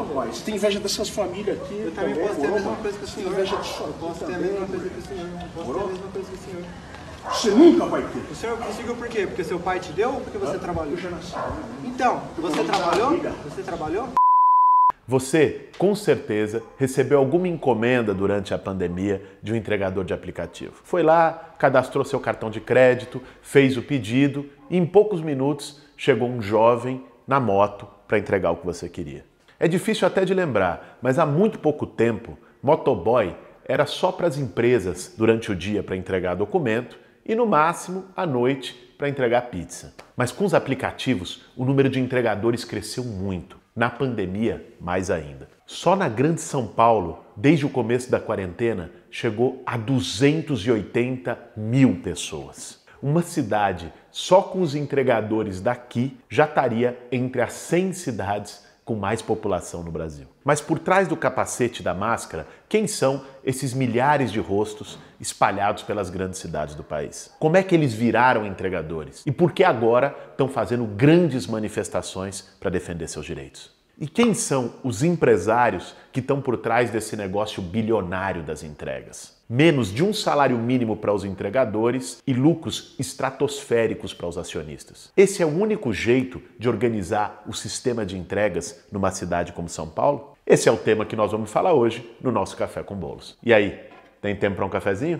rapaz. Você tem inveja dessas famílias aqui. Eu também posso ter a mesma coisa que o senhor. Tem inveja disso aqui. Posso ter a mesma coisa que o senhor. Posso ter a mesma coisa que o senhor. Você nunca vai ter. O senhor conseguiu por quê? Porque seu pai te deu ou porque você trabalhou? Eu já nasci. Então, você trabalhou? Você trabalhou? Você, com certeza, recebeu alguma encomenda durante a pandemia de um entregador de aplicativo. Foi lá, cadastrou seu cartão de crédito, fez o pedido e em poucos minutos chegou um jovem na moto para entregar o que você queria. É difícil até de lembrar, mas há muito pouco tempo, motoboy era só para as empresas durante o dia para entregar documento e no máximo à noite para entregar pizza. Mas com os aplicativos, o número de entregadores cresceu muito. Na pandemia, mais ainda. Só na Grande São Paulo, desde o começo da quarentena, chegou a 280 mil pessoas. Uma cidade só com os entregadores daqui já estaria entre as 100 cidades com mais população no Brasil. Mas por trás do capacete da máscara, quem são esses milhares de rostos espalhados pelas grandes cidades do país? Como é que eles viraram entregadores? E por que agora estão fazendo grandes manifestações para defender seus direitos? E quem são os empresários que estão por trás desse negócio bilionário das entregas? Menos de um salário mínimo para os entregadores e lucros estratosféricos para os acionistas. Esse é o único jeito de organizar o sistema de entregas numa cidade como São Paulo? Esse é o tema que nós vamos falar hoje no nosso Café com Bolos. E aí, tem tempo para um cafezinho?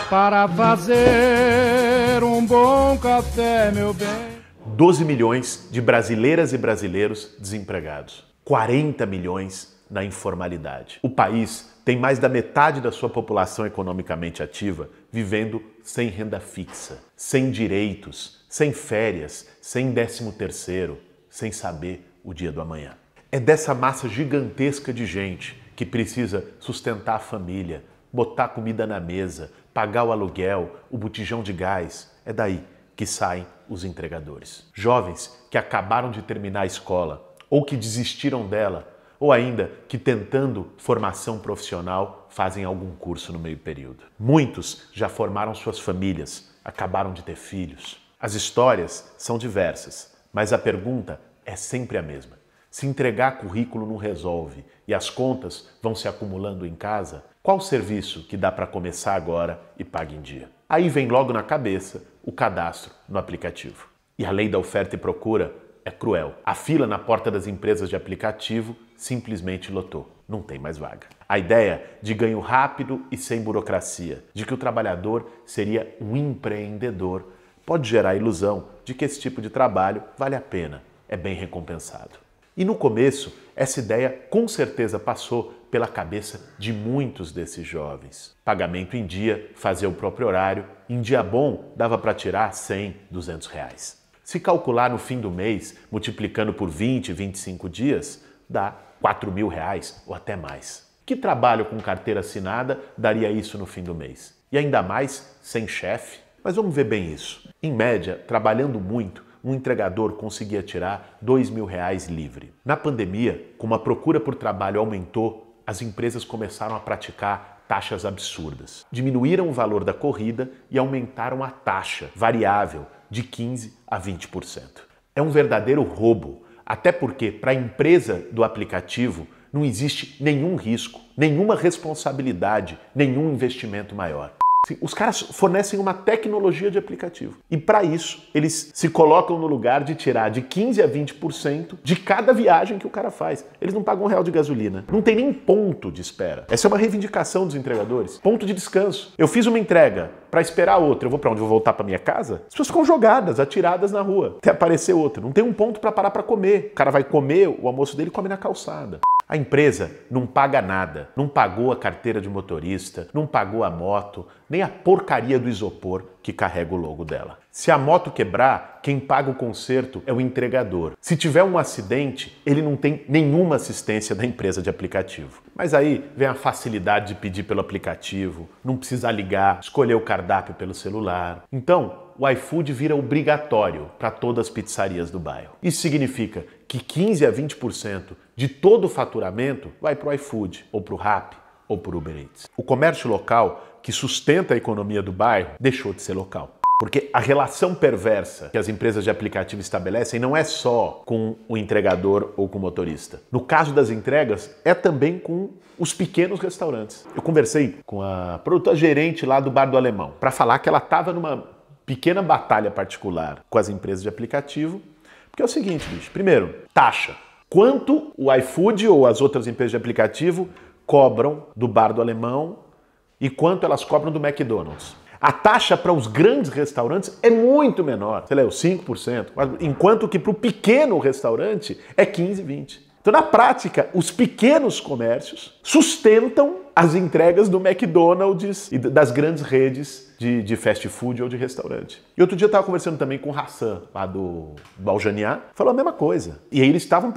Para fazer um bom café, meu bem. 12 milhões de brasileiras e brasileiros desempregados. 40 milhões na informalidade. O país tem mais da metade da sua população economicamente ativa vivendo sem renda fixa, sem direitos, sem férias, sem 13º, sem saber o dia do amanhã. É dessa massa gigantesca de gente que precisa sustentar a família, botar comida na mesa, pagar o aluguel, o botijão de gás. É daí que saem os entregadores. Jovens que acabaram de terminar a escola ou que desistiram dela, ou ainda que tentando formação profissional fazem algum curso no meio período. Muitos já formaram suas famílias, acabaram de ter filhos. As histórias são diversas, mas a pergunta é sempre a mesma. Se entregar currículo não resolve e as contas vão se acumulando em casa, qual serviço que dá para começar agora e paga em dia? Aí vem logo na cabeça o cadastro no aplicativo. E a lei da oferta e procura é cruel. A fila na porta das empresas de aplicativo simplesmente lotou. Não tem mais vaga. A ideia de ganho rápido e sem burocracia, de que o trabalhador seria um empreendedor, pode gerar a ilusão de que esse tipo de trabalho vale a pena, é bem recompensado. E no começo, essa ideia com certeza passou pela cabeça de muitos desses jovens. Pagamento em dia, fazer o próprio horário, em dia bom dava para tirar 100, 200 reais. Se calcular no fim do mês, multiplicando por 20, 25 dias, dá 4 mil reais ou até mais. Que trabalho com carteira assinada daria isso no fim do mês? E ainda mais sem chefe? Mas vamos ver bem isso. Em média, trabalhando muito, um entregador conseguia tirar 2 mil reais livre. Na pandemia, como a procura por trabalho aumentou, as empresas começaram a praticar taxas absurdas. Diminuíram o valor da corrida e aumentaram a taxa variável de 15% a 20%. É um verdadeiro roubo, até porque para a empresa do aplicativo não existe nenhum risco, nenhuma responsabilidade, nenhum investimento maior. Os caras fornecem uma tecnologia de aplicativo e para isso eles se colocam no lugar de tirar de 15% a 20% de cada viagem que o cara faz. Eles não pagam R$1 de gasolina, não tem nem ponto de espera. Essa é uma reivindicação dos entregadores. Ponto de descanso. Eu fiz uma entrega para esperar outra, eu vou para onde? Eu vou voltar para minha casa? As pessoas ficam jogadas, atiradas na rua até aparecer outra. Não tem um ponto para parar para comer. O cara vai comer, o almoço dele come na calçada. A empresa não paga nada, não pagou a carteira de motorista, não pagou a moto, nem a porcaria do isopor que carrega o logo dela. Se a moto quebrar, quem paga o conserto é o entregador. Se tiver um acidente, ele não tem nenhuma assistência da empresa de aplicativo. Mas aí vem a facilidade de pedir pelo aplicativo, não precisar ligar, escolher o cardápio pelo celular. Então, o iFood vira obrigatório para todas as pizzarias do bairro. Isso significa que 15% a 20% de todo o faturamento vai para o iFood, ou para o Rappi, ou para o Uber Eats. O comércio local, que sustenta a economia do bairro, deixou de ser local. Porque a relação perversa que as empresas de aplicativo estabelecem não é só com o entregador ou com o motorista. No caso das entregas, é também com os pequenos restaurantes. Eu conversei com a produtora gerente lá do Bar do Alemão para falar que ela estava numa pequena batalha particular com as empresas de aplicativo, porque é o seguinte, bicho. Primeiro, taxa. Quanto o iFood ou as outras empresas de aplicativo cobram do Bar do Alemão e quanto elas cobram do McDonald's? A taxa para os grandes restaurantes é muito menor, sei lá, 5%, enquanto que para o pequeno restaurante é 15%, 20%. Então, na prática, os pequenos comércios sustentam as entregas do McDonald's e das grandes redes de fast food ou de restaurante. E outro dia eu estava conversando também com o Hassan, lá do Aljaniá, falou a mesma coisa. E aí eles estavam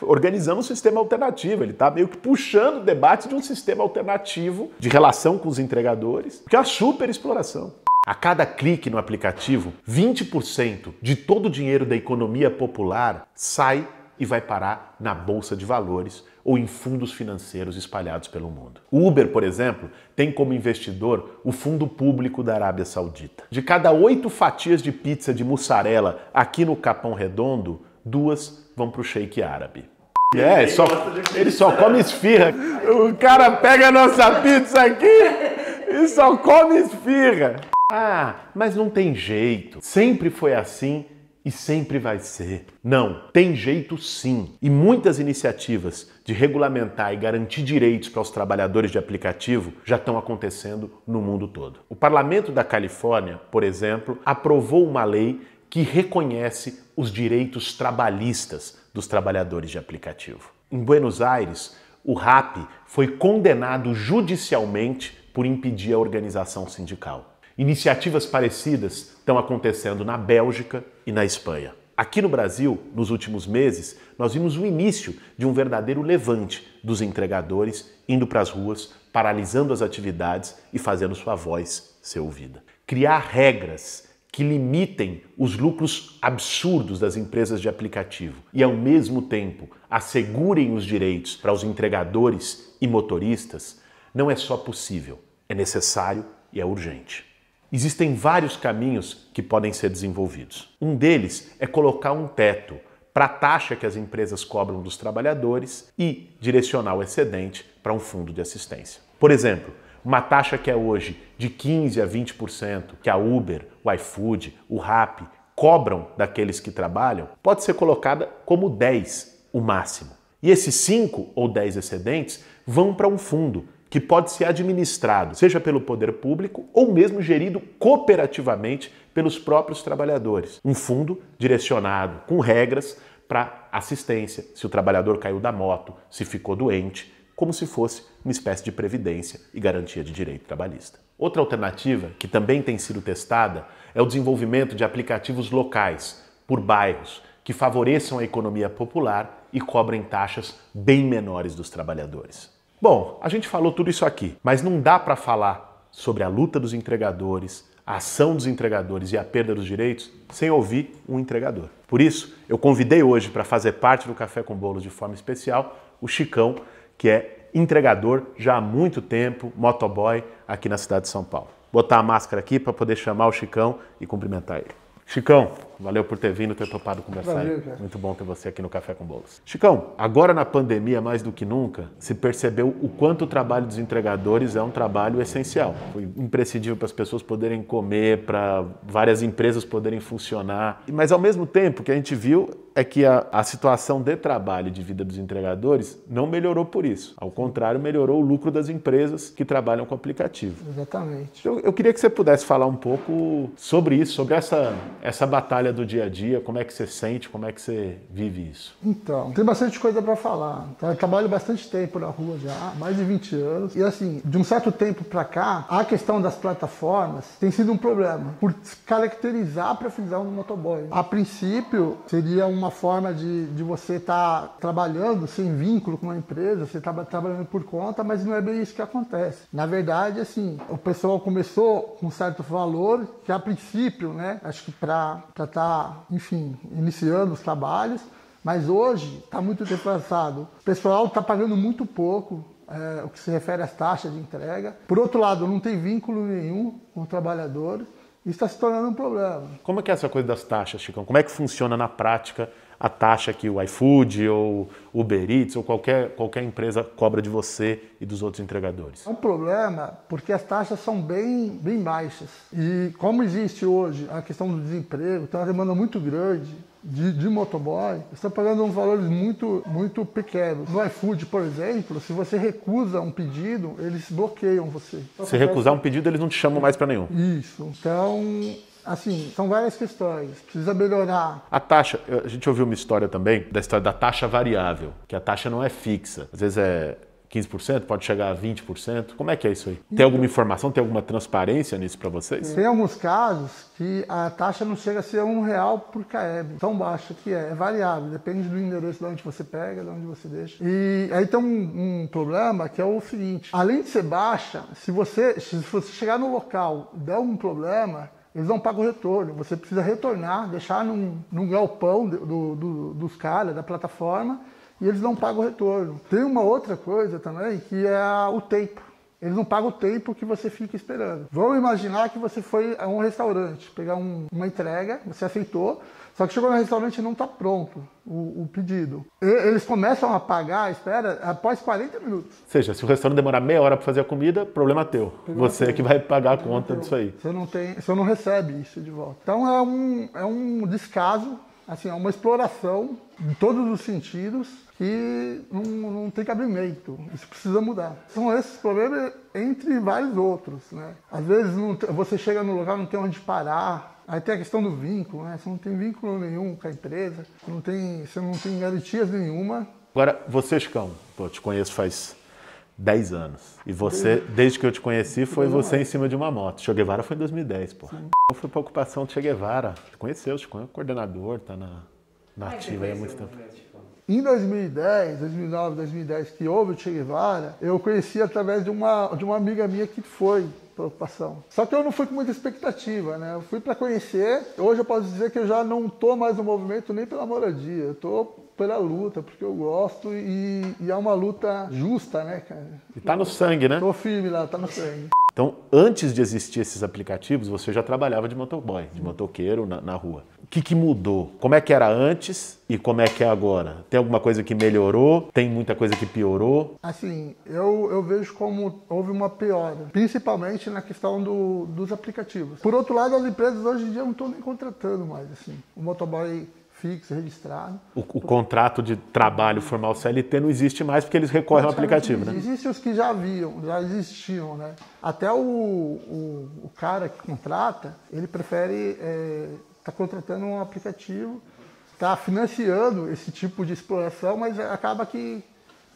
organizando um sistema alternativo, ele está meio que puxando o debate de um sistema alternativo de relação com os entregadores, porque é uma super exploração. A cada clique no aplicativo, 20% de todo o dinheiro da economia popular sai e vai parar na bolsa de valores ou em fundos financeiros espalhados pelo mundo. O Uber, por exemplo, tem como investidor o Fundo Público da Arábia Saudita. De cada 8 fatias de pizza de mussarela aqui no Capão Redondo, 2 vão para o Sheik árabe. Ele só come esfirra. O cara pega a nossa pizza aqui e só come esfirra. Ah, mas não tem jeito. Sempre foi assim e sempre vai ser. Não, tem jeito sim. E muitas iniciativas de regulamentar e garantir direitos para os trabalhadores de aplicativo já estão acontecendo no mundo todo. O Parlamento da Califórnia, por exemplo, aprovou uma lei que reconhece os direitos trabalhistas dos trabalhadores de aplicativo. Em Buenos Aires, o Rappi foi condenado judicialmente por impedir a organização sindical. Iniciativas parecidas estão acontecendo na Bélgica e na Espanha. Aqui no Brasil, nos últimos meses, nós vimos o início de um verdadeiro levante dos entregadores indo para as ruas, paralisando as atividades e fazendo sua voz ser ouvida. Criar regras que limitem os lucros absurdos das empresas de aplicativo e, ao mesmo tempo, assegurem os direitos para os entregadores e motoristas não é só possível, é necessário e é urgente. Existem vários caminhos que podem ser desenvolvidos. Um deles é colocar um teto para a taxa que as empresas cobram dos trabalhadores e direcionar o excedente para um fundo de assistência. Por exemplo, uma taxa que é hoje de 15% a 20% que a Uber, o iFood, o Rappi cobram daqueles que trabalham, pode ser colocada como 10%, o máximo. E esses 5 ou 10 excedentes vão para um fundo que pode ser administrado, seja pelo poder público ou mesmo gerido cooperativamente pelos próprios trabalhadores. Um fundo direcionado com regras para assistência, se o trabalhador caiu da moto, se ficou doente, como se fosse uma espécie de previdência e garantia de direito trabalhista. Outra alternativa, que também tem sido testada, é o desenvolvimento de aplicativos locais, por bairros, que favoreçam a economia popular e cobrem taxas bem menores dos trabalhadores. Bom, a gente falou tudo isso aqui, mas não dá para falar sobre a luta dos entregadores, a ação dos entregadores e a perda dos direitos sem ouvir um entregador. Por isso, eu convidei hoje para fazer parte do Café com Bolos de forma especial o Chicão, que é entregador já há muito tempo, motoboy aqui na cidade de São Paulo. Vou botar a máscara aqui para poder chamar o Chicão e cumprimentar ele. Chicão, valeu por ter vindo, ter topado conversar. Valeu, cara. Muito bom ter você aqui no Café com Bolos. Chicão, agora na pandemia, mais do que nunca, se percebeu o quanto o trabalho dos entregadores é um trabalho essencial. Foi imprescindível para as pessoas poderem comer, para várias empresas poderem funcionar. Mas ao mesmo tempo, o que a gente viu é que a situação de trabalho e de vida dos entregadores não melhorou por isso. Ao contrário, melhorou o lucro das empresas que trabalham com aplicativo. Exatamente. Eu queria que você pudesse falar um pouco sobre isso, sobre essa batalha do dia a dia, como é que você sente, como é que você vive isso? Então, tem bastante coisa para falar. Eu trabalho bastante tempo na rua já, mais de 20 anos. E assim, de um certo tempo para cá, a questão das plataformas tem sido um problema, por caracterizar a profissão do motoboy. A princípio, seria uma forma de você estar trabalhando sem vínculo com uma empresa, você está trabalhando por conta, mas não é bem isso que acontece. Na verdade, assim, o pessoal começou com um certo valor, que a princípio, né, acho que para estar, enfim, iniciando os trabalhos, mas hoje está muito defasado. O pessoal está pagando muito pouco, o que se refere às taxas de entrega. Por outro lado, não tem vínculo nenhum com o trabalhador. Isso está se tornando um problema. Como é que é essa coisa das taxas, Chicão? Como é que funciona na prática a taxa que o iFood ou o Uber Eats ou qualquer empresa cobra de você e dos outros entregadores? É um problema porque as taxas são bem baixas. E como existe hoje a questão do desemprego, tem uma demanda muito grande de motoboy, estão pagando uns valores muito pequenos. No iFood, por exemplo, se você recusa um pedido, eles bloqueiam você. Se recusar um pedido, eles não te chamam mais para nenhum. Isso. Então, assim, são várias questões. Precisa melhorar. A taxa, a gente ouviu uma história também, da história da taxa variável, que a taxa não é fixa. Às vezes é 15%, pode chegar a 20%. Como é que é isso aí? Tem alguma informação, tem alguma transparência nisso para vocês? Tem alguns casos que a taxa não chega a ser R$1 por km, tão baixa que é variável, depende do endereço de onde você pega, de onde você deixa. E aí tem um problema que é o seguinte, além de ser baixa, se você chegar no local e der um problema, eles não pagam o retorno, você precisa retornar, deixar num galpão dos caras, da plataforma, e eles não pagam o retorno. Tem uma outra coisa também, que é o tempo. Eles não pagam o tempo que você fica esperando. Vamos imaginar que você foi a um restaurante, pegar uma entrega, você aceitou, só que chegou no restaurante e não está pronto o pedido. Eles começam a pagar a espera após 40 minutos. Ou seja, se o restaurante demorar meia hora para fazer a comida, problema teu. Você é que vai pagar a conta disso aí. Você não recebe isso de volta. Então é um descaso, assim, é uma exploração em todos os sentidos que não tem cabimento. Isso precisa mudar. São esses problemas entre vários outros, né? Às vezes você chega no lugar, não tem onde parar. Aí tem a questão do vínculo, né? Você não tem vínculo nenhum com a empresa, você não tem garantias nenhuma. Agora, você, Chicão, eu te conheço faz 10 anos. E você, desde que eu te conheci, foi você em cima de uma moto. Che Guevara foi em 2010, pô. Eu fui para a ocupação de Che Guevara. Conheceu, Chicão, é coordenador, tá na ativa aí há muito tempo. Em 2010, 2009, 2010, que houve o Che Guevara, eu conheci através de uma amiga minha que foi para a ocupação. Só que eu não fui com muita expectativa, né? Eu fui para conhecer. Hoje eu posso dizer que eu já não estou mais no movimento nem pela moradia. Eu estou pela luta, porque eu gosto e é uma luta justa, né, cara? E tá no sangue, né? Tô firme lá, tá no sangue. Então, antes de existir esses aplicativos, você já trabalhava de motoboy, de motoqueiro na rua. O que mudou? Como é que era antes e como é que é agora? Tem alguma coisa que melhorou? Tem muita coisa que piorou? Assim, eu vejo como houve uma piora, principalmente na questão dos aplicativos. Por outro lado, as empresas hoje em dia não estão nem contratando mais, assim, o motoboy fixo, registrado. O contrato de trabalho formal CLT não existe mais porque eles recorrem ao aplicativo, né? Existem os que já existiam, né? Até o cara que contrata, ele prefere tá contratando um aplicativo, tá financiando esse tipo de exploração, mas acaba que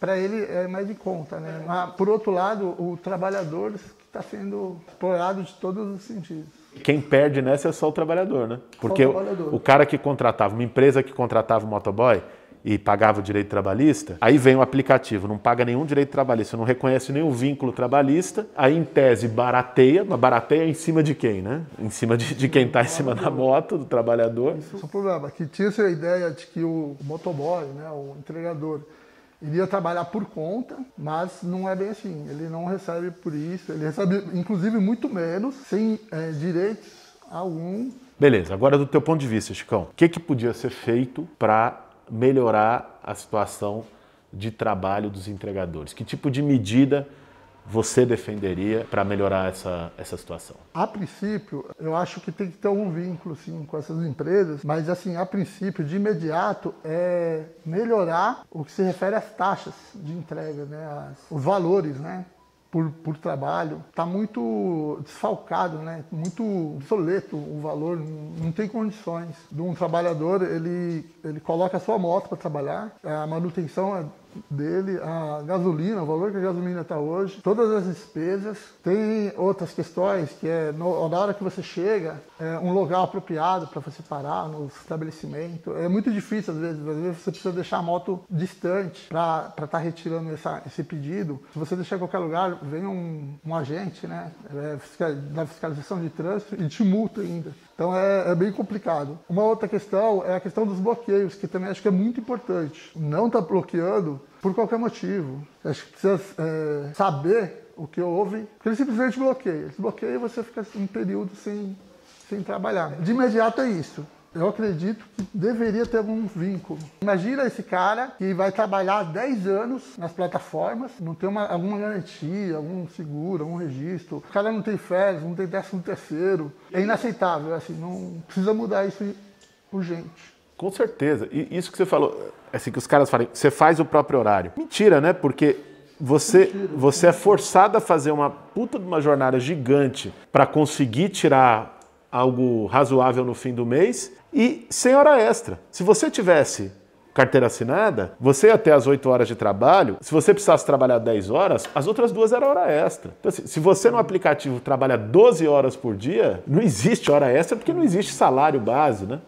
para ele é mais em conta, né? Mas, por outro lado, o trabalhador está sendo explorado de todos os sentidos. Quem perde nessa é só o trabalhador, né? Porque o cara que contratava, uma empresa que contratava o motoboy e pagava o direito trabalhista, aí vem o aplicativo, não paga nenhum direito trabalhista, não reconhece nenhum vínculo trabalhista, aí em tese barateia, mas barateia em cima de quem, né? Em cima de quem está em cima da moto, do trabalhador. Isso é um problema, que tinha-se a ideia de que o motoboy, né, o entregador, iria trabalhar por conta, mas não é bem assim. Ele não recebe por isso, ele recebe inclusive muito menos, sem direitos algum. Beleza, agora do teu ponto de vista, Chicão, o que podia ser feito para melhorar a situação de trabalho dos entregadores? Que tipo de medida você defenderia para melhorar essa situação? A princípio, eu acho que tem que ter algum vínculo sim, com essas empresas, mas assim, a princípio, de imediato, é melhorar o que se refere às taxas de entrega, né? Os valores, né? Por trabalho. Está muito desfalcado, né? Muito obsoleto o valor, não tem condições. De um trabalhador, ele coloca a sua moto para trabalhar, a manutenção é dele, a gasolina, o valor que a gasolina está hoje, todas as despesas. Tem outras questões que na hora que você chega, um lugar apropriado para você parar no estabelecimento. É muito difícil às vezes você precisa deixar a moto distante para estar retirando esse pedido. Se você deixar em qualquer lugar, vem um agente, né, da fiscalização de trânsito e te multa ainda. Então é bem complicado. Uma outra questão é a questão dos bloqueios, que também acho que é muito importante. Não está bloqueando por qualquer motivo. Acho que precisa saber o que houve, porque ele simplesmente bloqueia. Ele bloqueia e você fica um período sem sem trabalhar. De imediato é isso. Eu acredito que deveria ter algum vínculo. Imagina esse cara que vai trabalhar 10 anos nas plataformas, não tem alguma garantia, algum seguro, algum registro. O cara não tem férias, não tem 13º. É inaceitável, assim, não precisa mudar isso urgente. Com certeza. E isso que você falou, assim, que os caras falam, você faz o próprio horário. Mentira, né? Porque você é forçado a fazer uma puta de uma jornada gigante para conseguir tirar algo razoável no fim do mês e sem hora extra. Se você tivesse carteira assinada, você ia ter as 8 horas de trabalho. Se você precisasse trabalhar 10 horas, as outras 2 eram hora extra. Então, assim, se você no aplicativo trabalha 12 horas por dia, não existe hora extra porque não existe salário base, né?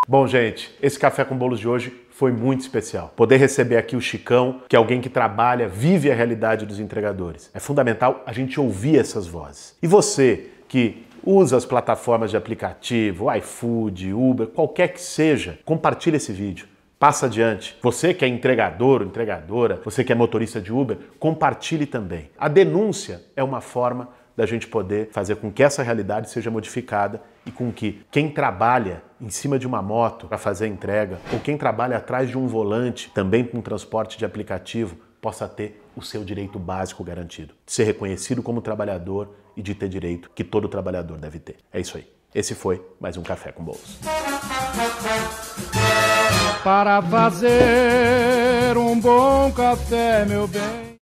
Bom, gente, esse Café com Bolos de hoje foi muito especial. Poder receber aqui o Chicão, que é alguém que trabalha, vive a realidade dos entregadores. É fundamental a gente ouvir essas vozes. E você que usa as plataformas de aplicativo, iFood, Uber, qualquer que seja, compartilha esse vídeo. Passa adiante. Você que é entregador ou entregadora, você que é motorista de Uber, compartilhe também. A denúncia é uma forma da gente poder fazer com que essa realidade seja modificada e com que quem trabalha em cima de uma moto para fazer a entrega ou quem trabalha atrás de um volante, também com transporte de aplicativo, possa ter o seu direito básico garantido. De ser reconhecido como trabalhador e de ter direito que todo trabalhador deve ter. É isso aí. Esse foi mais um Café com Bolos. Para fazer um bom café, meu bem.